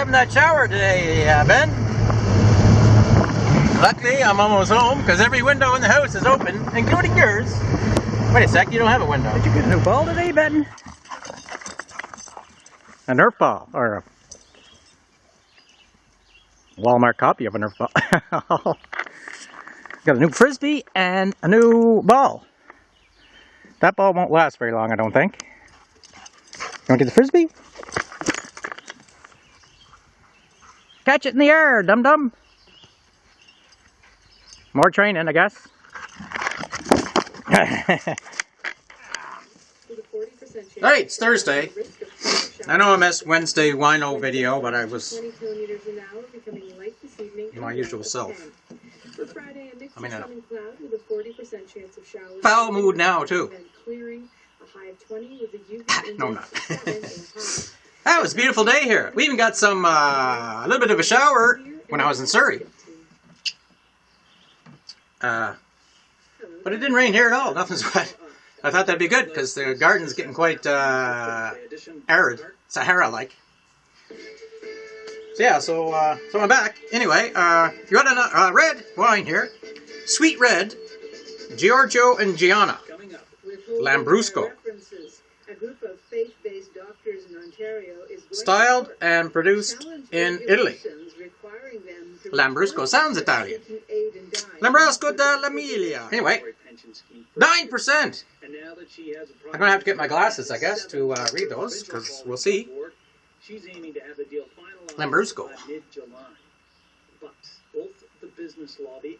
from that shower today, Ben. Luckily, I'm almost home because every window in the house is open, including yours. Wait a sec, you don't have a window. Did you get a new ball today, Ben? A Nerf ball, or a Walmart copy of a Nerf ball. Got a new frisbee and a new ball. That ball won't last very long, I don't think. You want to get the frisbee? Catch it in the air, dum-dum. More training, I guess. Alright, it's Thursday. I know I missed Wednesday wino video, but I was my usual self. I'm in a foul mood now, too. No, I'm not. That was a beautiful day here. We even got some, a little bit of a shower when I was in Surrey. But it didn't rain here at all. Nothing's wet. I thought that'd be good because the garden's getting quite arid, Sahara-like. So yeah, so I'm back. Anyway, if you want a red wine here, sweet red, Giorgio and Gianna, Lambrusco. Styled and produced in Italy. Lambrusco sounds Italian. Lambrusco dell'Emilia. Anyway, 9%. I'm going to have to get my glasses, I guess, to read those, because we'll see. Lambrusco.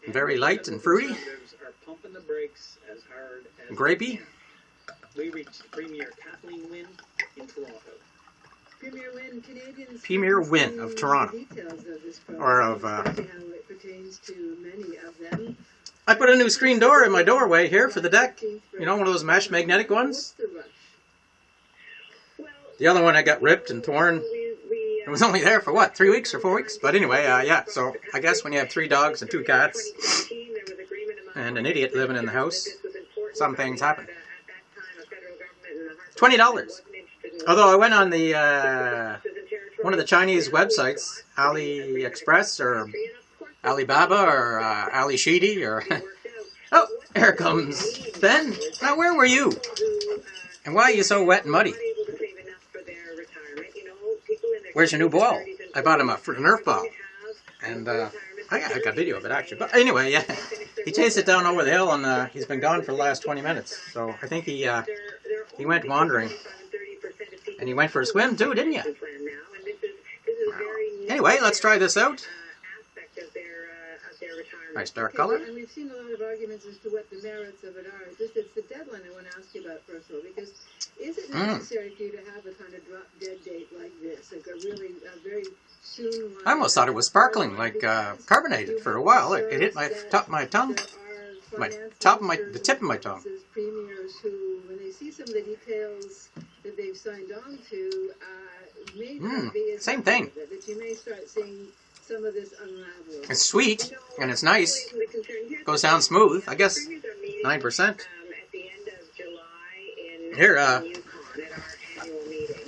Very light and fruity. Grapey. We reached Premier Kathleen Wynne in Toronto. Premier Wynne of Toronto. Or of, I put a new screen door in my doorway here for the deck. You know, one of those mesh magnetic ones. The other one I got ripped and torn. It was only there for what, 3 weeks or 4 weeks? But anyway, yeah, so I guess when you have 3 dogs and 2 cats and an idiot living in the house, some things happen. $20. Although I went on the one of the Chinese websites, AliExpress or Alibaba or Ali Sheedy or oh, here comes Ben. Now where were you? And why are you so wet and muddy? Where's your new ball? I bought him a Nerf ball, and I got a video of it actually. But anyway, yeah, he chased it down over the hill, and he's been gone for the last 20 minutes. So I think he went wandering. And you went for a swim too, didn't you? Anyway, let's try this out. Nice dark color. And we've seen a lot of arguments as to what the merits of it are. Just it's the deadline I want to ask you about first of all, because is it necessary for you to have a kind of drop dead date like this, like a really very soon? I almost thought it was sparkling, like carbonated for a while. It hit my top of my tongue, the tip of my tongue. Premiers who, when they see some of the details that they've signed on to, may not be as same thing. That you may start seeing some of this unravel. It's sweet and it's nice. Goes down smooth. I guess 9%. Here, I'm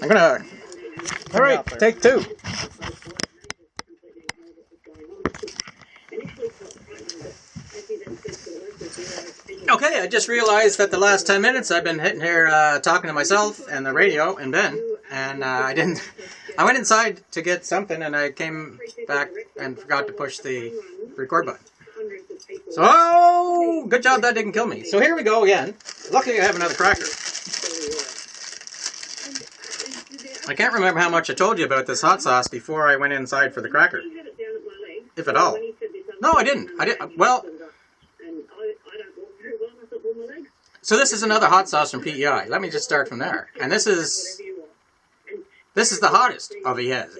gonna. All right, take 2. Okay, I just realized that the last 10 minutes I've been hitting here talking to myself and the radio and Ben, and I didn't. I went inside to get something, and I came back and forgot to push the record button. So, oh, good job that didn't kill me. So here we go again. Luckily I have another cracker. I can't remember how much I told you about this hot sauce before I went inside for the cracker. If at all. No, I didn't. Well, so this is another hot sauce from PEI. Let me just start from there. And this is the hottest of he has.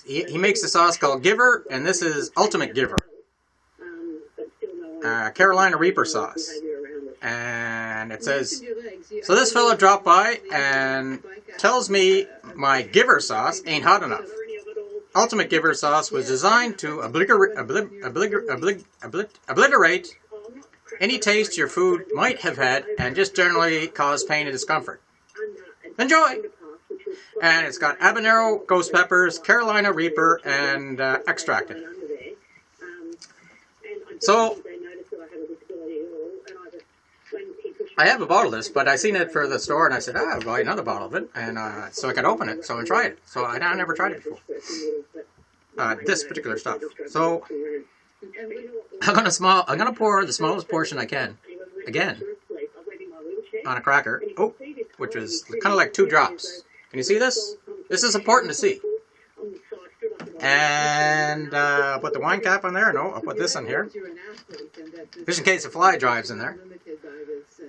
He makes a sauce called Giver, and this is Ultimate Giver. Carolina Reaper sauce. And it says, so this fella dropped by and tells me my Giver sauce ain't hot enough. Ultimate Giver sauce was designed to obliterate any taste your food might have had and just generally cause pain and discomfort. Enjoy! And it's got habanero, ghost peppers, Carolina Reaper, and extracted. So, I have a bottle of this, but I seen it for the store, and I said, I'll buy another bottle of it, and so I could open it, so I tried it. So I never tried it before. This particular stuff. So I'm gonna pour the smallest portion I can, again, on a cracker. Oh, which is kind of like 2 drops. Can you see this? This is important to see. And I'll put the wine cap on there. No, I'll put this in here, just in case a fly drives in there.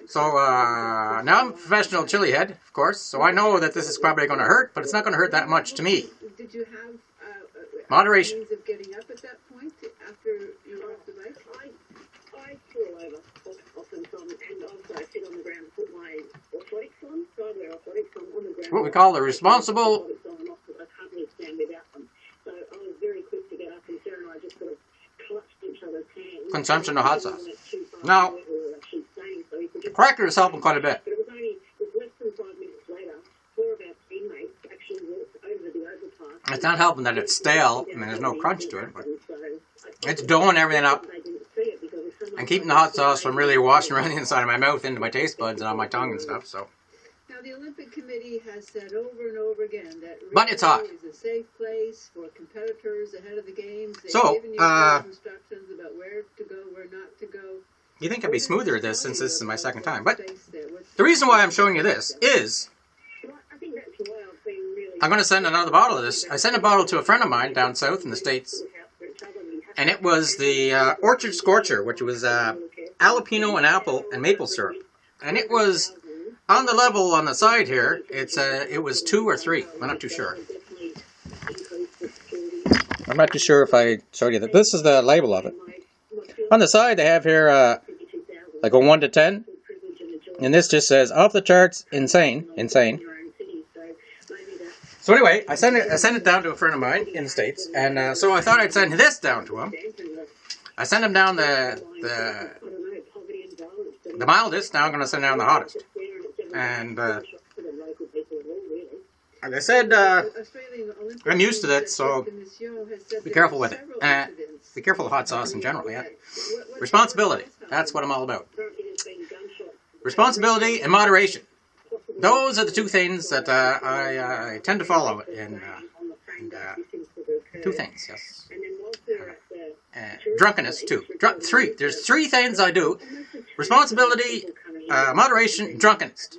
So now I'm a professional chili head, of course, so I know that this is probably going to hurt, but it's not going to hurt that much to me. Did you have moderation means of getting up at that point after you were off the bike? I fall over often, and also I sit on the ground and put my orthotics on. So I wear orthotics on the ground. What we call the responsible I can't really stand without them. So I was very quick to get up, and Sarah and I just sort of clutched each other's hands. consumption of hot sauce. Now, cracker is helping quite a bit. But it was less than 5 minutes later, 4 of our teammates actually walked over the overpass. It's not helping that it's stale. I mean, there's no crunch to it, but it's doughing everything up and keeping the hot sauce from really washing around the inside of my mouth into my taste buds and on my tongue and stuff. So, Now, the Olympic Committee has said over and over again that but it's hot. Rio is a safe place for competitors ahead of the games. They've So, given you clear instructions about where to go, where not to go. you think I'd be smoother at this since this is my second time. But the reason why I'm showing you this is I'm going to send another bottle of this. I sent a bottle to a friend of mine down south in the States, and it was the Orchard Scorcher, which was jalapeno and apple and maple syrup. And it was on the level on the side here. It was 2 or 3. I'm not too sure. I'm not too sure if I showed you that. This is the label of it. On the side, they have here like a 1 to 10, and this just says off the charts, insane. So anyway, I sent it down to a friend of mine in the States, and so I thought I'd send this down to him. I sent him down the mildest. Now I'm going to send down the hottest. And like I said, I'm used to that, so be careful with it. Be careful of hot sauce in general, yeah. Responsibility. That's what I'm all about. Responsibility and moderation. Those are the 2 things that I tend to follow in 2 things, yes. Drunkenness, 2. 3. There's 3 things I do. Responsibility, moderation, drunkenness.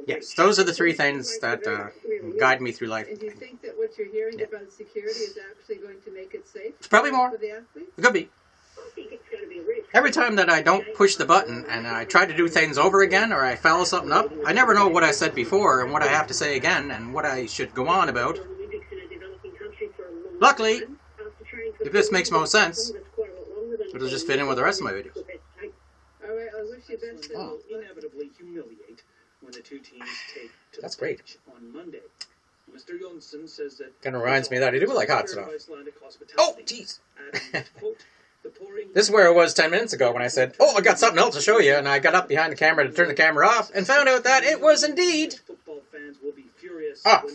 Yes, those are the 3 things that guide me through life. And do you think that what you're hearing about security is actually going to make it safe? It's probably more. For the athletes? It could be. Every time that I don't push the button and I try to do things over again or I foul something up, I never know what I said before and what I have to say again and what I should go on about. Luckily, if this makes most sense, it'll just fit in with the rest of my videos. All right, I wish you best. Will inevitably humiliate when the 2 teams take to That's the great. pitch on Monday. Mr. Johnson says that Kind of reminds me that I do like hot stuff. Oh, jeez. This is where it was 10 minutes ago when I said, oh, I got something else to show you, and I got up behind the camera to turn the camera off and found out that it was indeed off.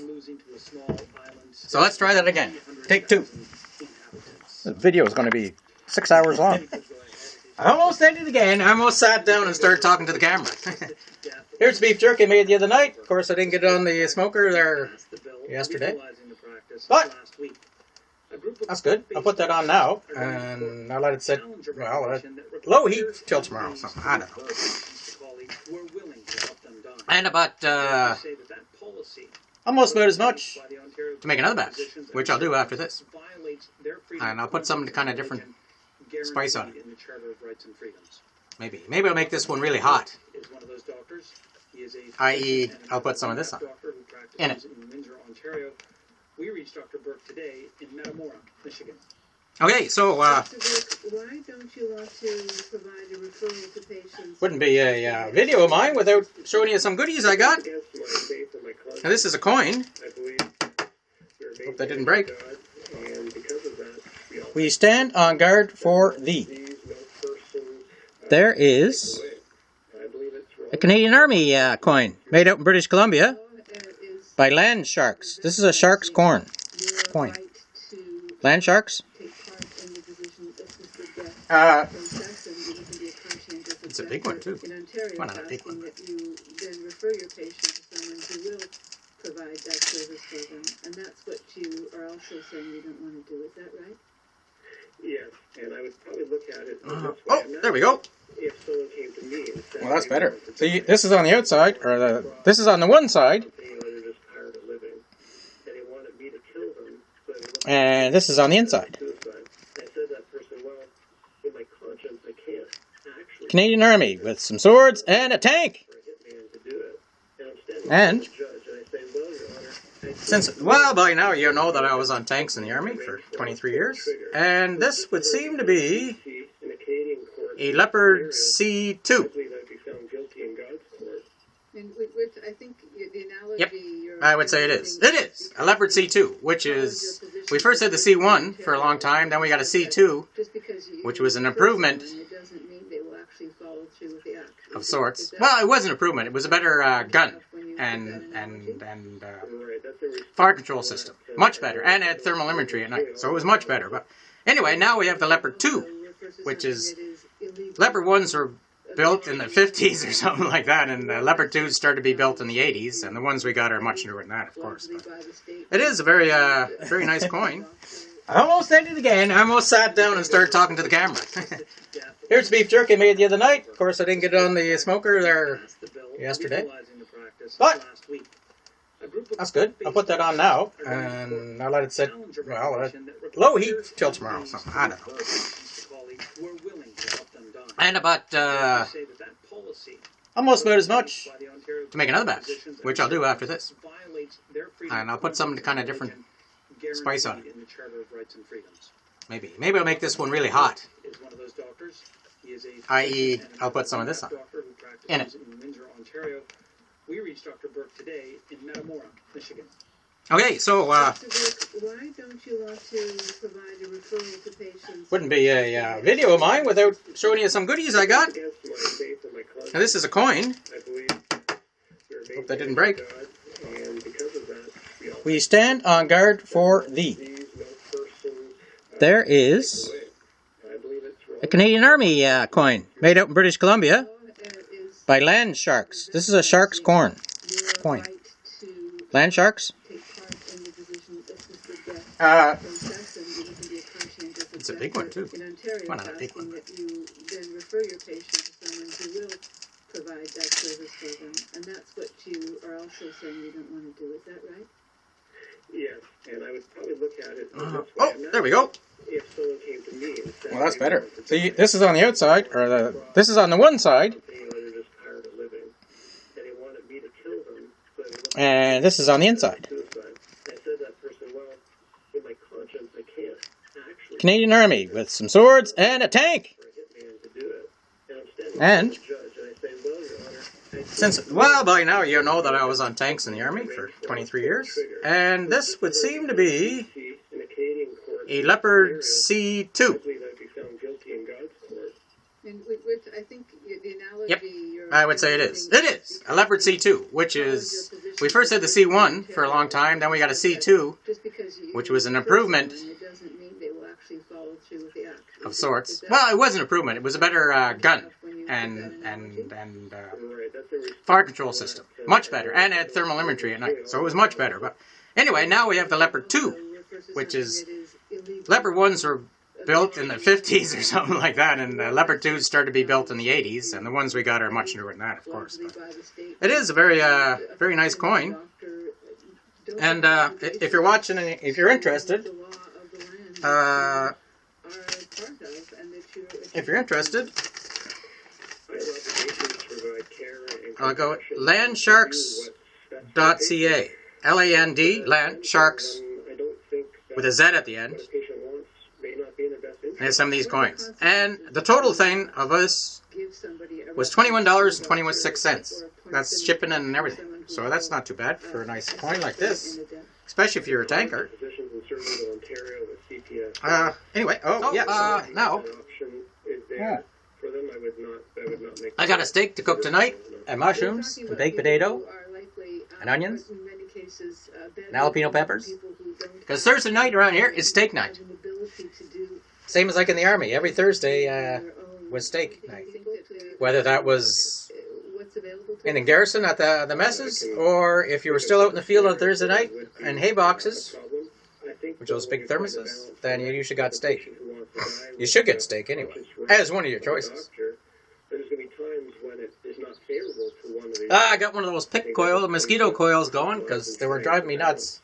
So let's try that again. Take 2. This video is going to be 6 hours long. I almost did it again. I almost sat down and started talking to the camera. Here's beef jerky I made the other night. Of course, I didn't get it on the smoker there yesterday. But that's good. I'll put that on now, and I'll let it sit, well, low heat till tomorrow. So I don't know. And about almost about as much to make another batch, which I'll do after this. And I'll put some kind of different spice on it. Maybe I'll make this one really hot. I.e., I'll put some of this on in it. We reached Dr. Burke today in Metamora, Michigan. Okay, so Why don't you want to provide a referral to patients? Wouldn't be a video of mine without showing you some goodies I got. Now this is a coin. Hope that didn't break. We stand on guard for thee. There is a Canadian Army coin made out in British Columbia. by land sharks. This is a shark's coin. Land sharks? It's a big one too. Well, not a big one. That you then refer your patient to someone who will provide that service for them, and that's what you are also saying you don't want to do. Is that right? Yes, and I would probably look at it. Oh, there we go. If someone came to me and said, Well, that's better. See, this is on the outside, or this is on the one side, they're just tired of living, and they wanted me to kill them, so they don't and this is on the inside. suicide. I said to that person, well, in my conscience, I can't actually Canadian Army with some swords and a tank. for a hitman to do it. And I'm standing And before the judge, and I say, well, Your Honor, I since, well, by now you know that I was on tanks in the Army for 23 years, and this would seem to be see in a Canadian court, a Leopard C2. I believe I'd be found guilty in God's court. And which I think the analogy. Yep, you're I would say it is. It is a Leopard C2, which is, we first had the C1 for a long time, then we got a C2, Just because you which was an improvement it doesn't mean they will actually follow through with the act. of sorts. Well, it was an improvement. It was a better gun and Right, that's a fire control system. Much better. And had thermal imagery at night. So it was much better. But anyway, now we have the Leopard 2, which is, Leopard 1s were built in the 50s or something like that, and the Leopard 2s started to be built in the 80s, and the ones we got are much newer than that, of course. But it is a very, very nice coin. I almost did it again. I almost sat down and started talking to the camera. Here's beef jerky made the other night. Of course, I didn't get it on the smoker there yesterday. But that's good. I'll put that on now, and I'll let it sit, well, low heat till tomorrow. So I don't know. And about almost about as much to make another batch, which I'll do after this. And I'll put some kind of different spice on it. Maybe I'll make this one really hot. I.e., I'll put some of this on in it. We reached Dr. Burke today in Metamora, Michigan. Okay, so Why don't you want to provide a referral to patients? wouldn't be a video of mine without showing you some goodies I got. against my faith and my conscience. Now this is a coin. I believe you're Hope that made didn't break. by God, and because of that, we all We stand on guard for thee. disease, no person, There is I believe it's wrong. a Canadian Army coin made out in British Columbia Is by land sharks. This is a shark's coin. your Coin. right to Land sharks? take part in the division of assisted death process, and you can be a conscientious It's a big one, too. In Ontario, Well, not a big asking one. that you then refer your patient to someone who will provide that service for them, and that's what you are also saying you don't want to do. Is that right? Yes, and I would probably look at it. this way. Oh, I'm not- there we go. If someone came to me and said, Well, that's better. See, this is on the outside, or this is on the one side, they're just tired of living, and they wanted me to kill them, so they don't and this is on the inside. suicide. I said to that person, well, in my conscience, I can't actually Canadian Army with some swords and a tank. for a hitman to do it. And I'm standing And before the judge, and I say, well, Your Honor, I since, well, by now you know that I was on tanks in the Army for 23 years, and this would seem to be see in a Canadian court, a Leopard I C2. believe I'd be found guilty in God's court. And which I think the analogy. Yep, you're I would say it is. It is a Leopard C2, which is, we first had the C1 for a long time, then we got a C2, Just because you which was an improvement it doesn't mean they will actually follow through with the act. of sorts. Well, it was an improvement. It was a better gun and Right, that's a fire control system. Much better. And had thermal imagery at night. So it was much better. But anyway, now we have the Leopard 2, which is, Leopard 1s were built in the 50s or something like that, and the Leopard 2s started to be built in the 80s, and the ones we got are much newer than that, of course. But it is a very, very nice coin. And if you're watching, if you're interested, I'll go landsharks.ca. L-A-N-D, land, sharks, with a Z at the end. And there's some of these coins. And the total thing of us was $21.26. That's shipping and everything. So that's not too bad for a nice coin like this. Especially if you're a tanker. Anyway, now. Yeah. I got a steak to cook tonight, and mushrooms, and baked potato, and onions, cases better And jalapeno for peppers. people who don't Because Thursday night around here is steak night. have an ability to do Same as like in the army. Every Thursday their own was steak thing. night. I think that, Whether that was what's available to in the us. garrison at the messes, or if you were still out in the field on Thursday night in hay boxes, which are those big thermoses, then you usually got steak. You should get steak anyway, as one of your choices. I got one of those pick coil, mosquito coils going, because they were driving me nuts.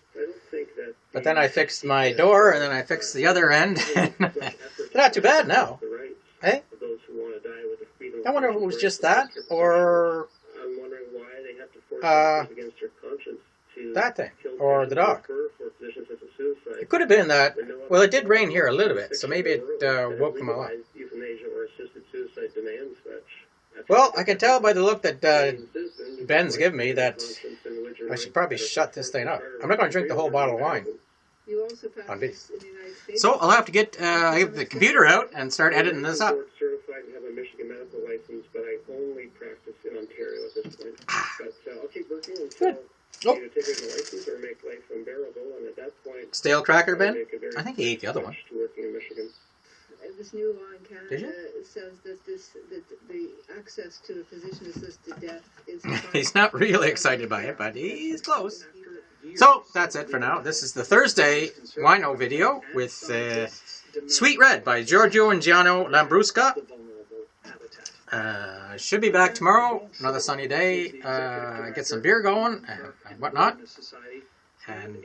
But then I fixed my door, and then I fixed the other end. They're not too bad now. Hey? I wonder if it was just that, or that thing, or the dog. It could have been that. Well, it did rain here a little bit, so maybe it woke them all up. Well, I can tell by the look that Ben's given me that I should probably shut this thing up. I'm not going to drink the whole bottle of wine. You also On video. practice in the United States. So I'll have to get the computer out and start editing this up. Certified and have a Michigan medical license, but I only practice in Ontario at this point. But I'll keep working until Good. Oh. either take a license or make life unbearable, and at that point, Stale cracker, I'll Ben? make a very I think he ate the other one. switch to working in Michigan. This new law in Canada Did you? says that the access to a physician-assisted death is He's not really excited by it, but he's close. So that's it for now. This is the Thursday wino video with Sweet Red by Giorgio and Gianno Lambrusco. Should be back tomorrow. Another sunny day. Get some beer going and whatnot. And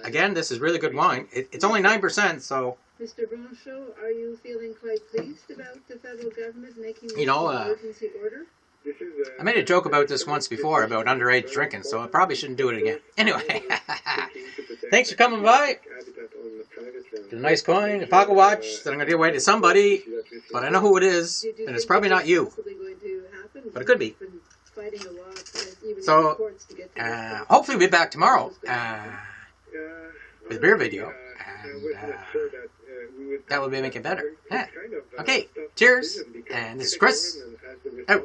again, this is really good wine. It's only 9%, so Mr. Broncho, are you feeling quite pleased about the federal government making this You know, emergency order? I made a joke about this once before about underage drinking, so I probably shouldn't do it again. Anyway, thanks for coming by. Get a nice coin, a pocket watch that I'm going to give away to somebody, but I know who it is, Do you and it's think probably this not is you. possibly going to happen? But it could be. We've been fighting a lot, even So, in the courts to get to this point. hopefully we'll be back tomorrow with a beer video, and that will be making it better. Yeah. Okay, cheers, and this is Chris. Out.